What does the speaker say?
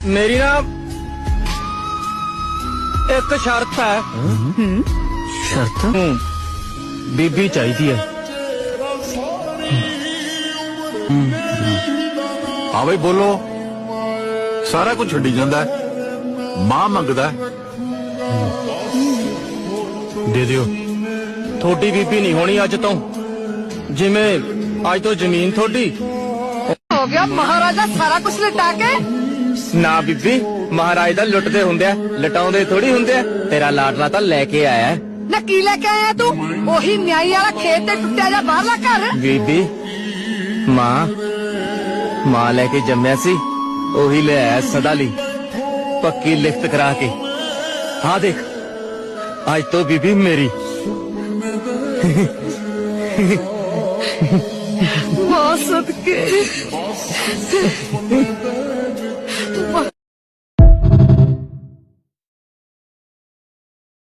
मेरी ना एक शर्त है। शर्त? बीबी चाहिए है। हाँ भाई बोलो। सारा कुछ छड्डी जांदा है, मां मंगदा है। दे दियो। थोड़ी बीबी नहीं होनी अज तो, जिमें अज तो जमीन थोड़ी हो गया महाराजा सारा कुछ लटा के। ना बीबी, महाराज दा लुटदे हुंदे आ, लटाउंदे थोड़ी हुंदे आ। तेरा लाडला तां लेके आया है। ना की लेके आया तू? ओही न्याई वाला खेत ते टुटिया जा बाहरला घर। बीबी मां लेके जम्मया सी, ओही ले आया सदा ली, पक्की लिखत करा के। हाँ देख, आज तो बीबी मेरी। मां सदके।